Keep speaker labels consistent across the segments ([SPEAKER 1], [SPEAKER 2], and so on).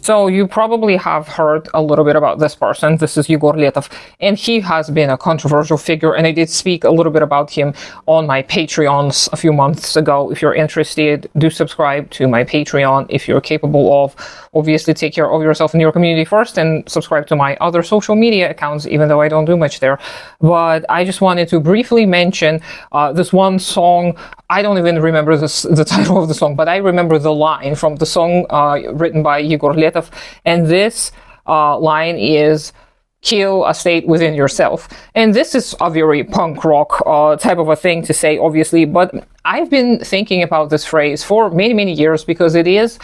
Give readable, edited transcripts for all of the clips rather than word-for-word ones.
[SPEAKER 1] So you probably have heard a little bit about this person. This is Yegor Letov, and he has been a controversial figure, and I did speak a little bit about him on my Patreons a few months ago. If you're interested, do subscribe to my Patreon if you're capable of. Obviously, take care of yourself and your community first, and subscribe to my other social media accounts, even though I don't do much there. But I just wanted to briefly mention this one song. I don't even remember the title of the song, but I remember the line from the song written by Yegor Letov, and this line is, "Kill a state within yourself." And this is a very punk rock type of a thing to say, obviously, but I've been thinking about this phrase for many, many years because it is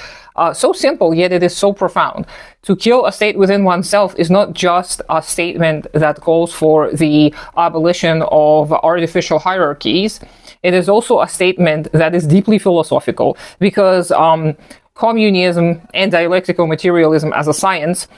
[SPEAKER 1] so simple, yet it is so profound. To kill a state within oneself is not just a statement that calls for the abolition of artificial hierarchies. It is also a statement that is deeply philosophical, because communism and dialectical materialism as a science,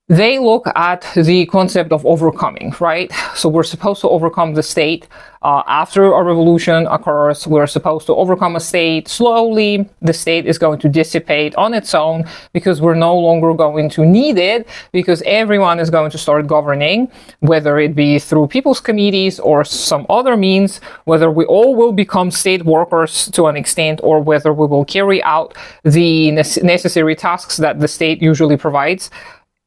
[SPEAKER 1] they look at the concept of overcoming, right? So we're supposed to overcome the state after a revolution occurs. We're supposed to overcome a state slowly. The state is going to dissipate on its own because we're no longer going to need it, because everyone is going to start governing, whether it be through people's committees or some other means, whether we all will become state workers to an extent, or whether we will carry out the necessary tasks that the state usually provides.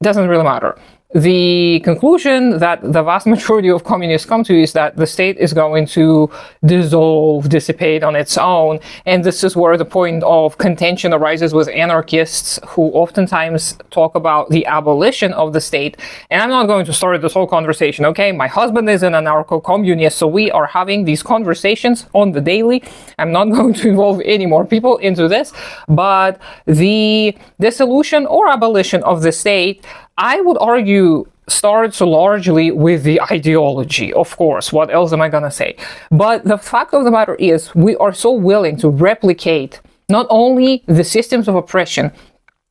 [SPEAKER 1] Doesn't really matter. The conclusion that the vast majority of communists come to is that the state is going to dissolve, dissipate on its own. And this is where the point of contention arises with anarchists, who oftentimes talk about the abolition of the state. And I'm not going to start this whole conversation, okay? My husband is an anarcho-communist, so we are having these conversations on the daily. I'm not going to involve any more people into this. But the dissolution or abolition of the state, I would argue, starts largely with the ideology. Of course, what else am I gonna say? But the fact of the matter is, we are so willing to replicate not only the systems of oppression,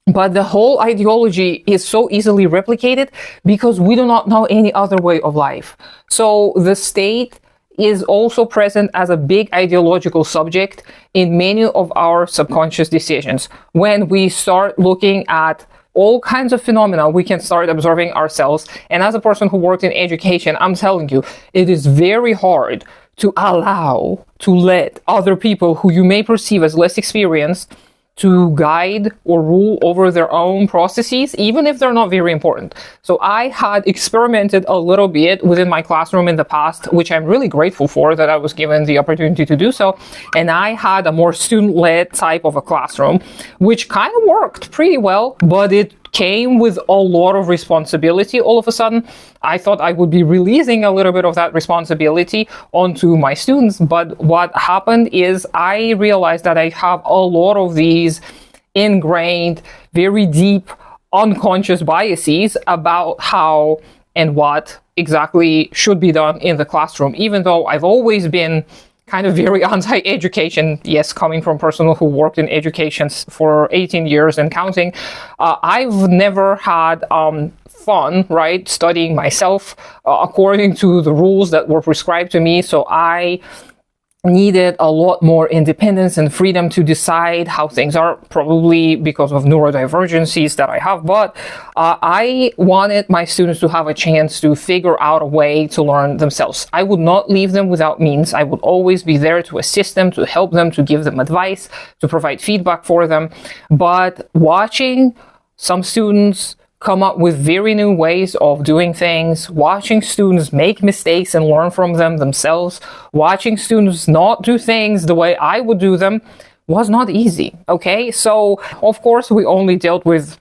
[SPEAKER 1] but the whole ideology is so easily replicated because we do not know any other way of life. So the state is also present as a big ideological subject in many of our subconscious decisions. When we start looking at all kinds of phenomena, we can start observing ourselves. And as a person who worked in education, I'm telling you, it is very hard to let other people who you may perceive as less experienced to guide or rule over their own processes, even if they're not very important. So I had experimented a little bit within my classroom in the past, which I'm really grateful for that I was given the opportunity to do so. And I had a more student-led type of a classroom, which kind of worked pretty well, but it came with a lot of responsibility all of a sudden. I thought I would be releasing a little bit of that responsibility onto my students, but what happened is I realized that I have a lot of these ingrained, very deep, unconscious biases about how and what exactly should be done in the classroom, even though I've always been kind of very anti-education. Yes, coming from a person who worked in education for 18 years and counting, I've never had fun, right, studying myself according to the rules that were prescribed to me. So I needed a lot more independence and freedom to decide how things are, probably because of neurodivergencies that I have. But I wanted my students to have a chance to figure out a way to learn themselves. I would not leave them without means. I would always be there to assist them, to help them, to give them advice, to provide feedback for them. But watching some students come up with very new ways of doing things, watching students make mistakes and learn from them themselves, watching students not do things the way I would do them was not easy, okay? So, of course, we only dealt with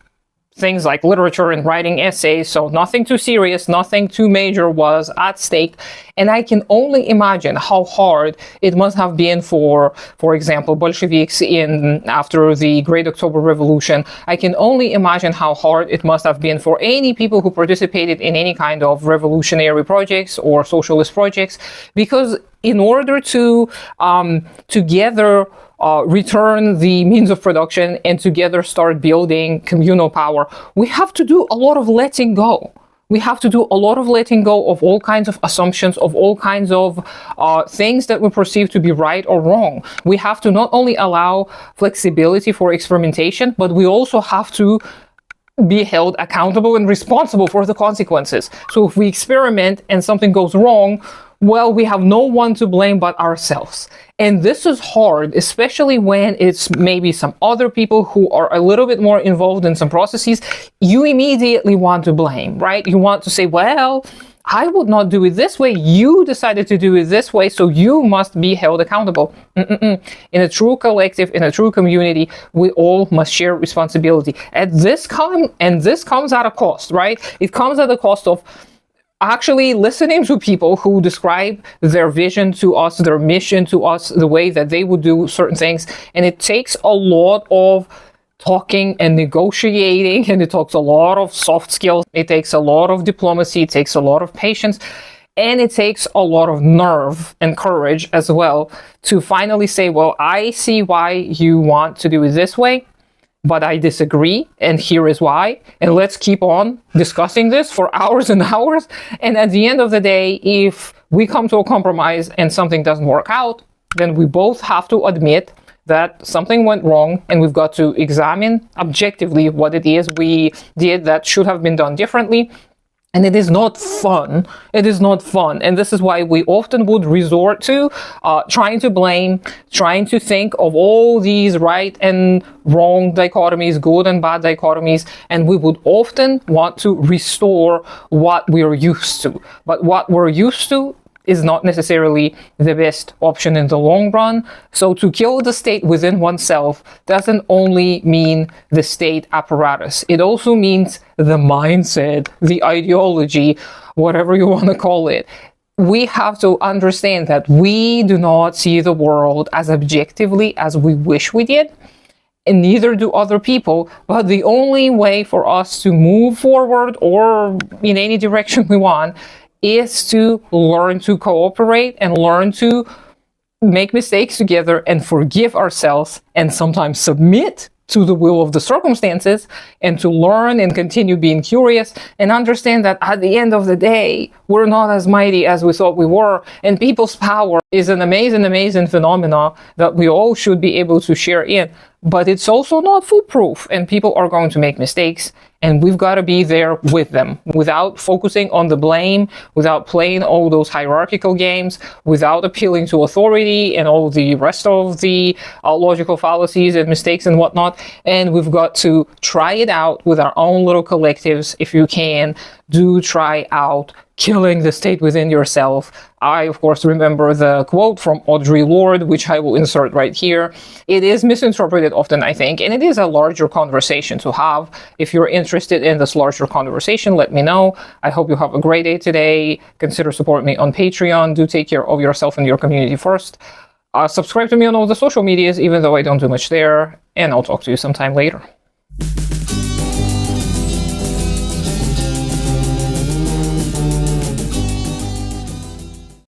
[SPEAKER 1] things like literature and writing essays, so nothing too serious, nothing too major was at stake. And I can only imagine how hard it must have been for example, Bolsheviks after the Great October Revolution. I can only imagine how hard it must have been for any people who participated in any kind of revolutionary projects or socialist projects, because in order to together return the means of production and together start building communal power, we have to do a lot of letting go. We have to do a lot of letting go of all kinds of assumptions, of all kinds of things that we perceive to be right or wrong. We have to not only allow flexibility for experimentation, but we also have to be held accountable and responsible for the consequences. So if we experiment and something goes wrong, well, we have no one to blame but ourselves. And this is hard, especially when it's maybe some other people who are a little bit more involved in some processes. You immediately want to blame, right? You want to say, well, I would not do it this way. You decided to do it this way, so you must be held accountable. In a true collective, in a true community, we all must share responsibility. And this comes at a cost, right? It comes at the cost of actually listening to people who describe their vision to us, their mission to us, the way that they would do certain things. And it takes a lot of talking and negotiating, and it takes a lot of soft skills. It takes a lot of diplomacy. It takes a lot of patience. And it takes a lot of nerve and courage as well to finally say, well, I see why you want to do it this way, but I disagree, and here is why. And let's keep on discussing this for hours and hours. And at the end of the day, if we come to a compromise and something doesn't work out, then we both have to admit that something went wrong, and we've got to examine objectively what it is we did that should have been done differently. And it is not fun. It is not fun. And this is why we often would resort to trying to blame, trying to think of all these right and wrong dichotomies, good and bad dichotomies. And we would often want to restore what we're used to. But what we're used to is not necessarily the best option in the long run. So to kill the state within oneself doesn't only mean the state apparatus. It also means the mindset, the ideology, whatever you want to call it. We have to understand that we do not see the world as objectively as we wish we did, and neither do other people. But the only way for us to move forward or in any direction we want is to learn to cooperate and learn to make mistakes together and forgive ourselves and sometimes submit to the will of the circumstances, and to learn and continue being curious and understand that at the end of the day, we're not as mighty as we thought we were. And people's power is an amazing, amazing phenomenon that we all should be able to share in. But it's also not foolproof, and people are going to make mistakes, and we've got to be there with them without focusing on the blame, without playing all those hierarchical games, without appealing to authority and all the rest of the logical fallacies and mistakes and whatnot. And we've got to try it out with our own little collectives. If you can, do try out killing the state within yourself. I, of course, remember the quote from Audre Lorde, which I will insert right here. It is misinterpreted often, I think, and it is a larger conversation to have. If you're interested in this larger conversation, let me know. I hope you have a great day today. Consider supporting me on Patreon. Do take care of yourself and your community first. Subscribe to me on all the social medias, even though I don't do much there, and I'll talk to you sometime later.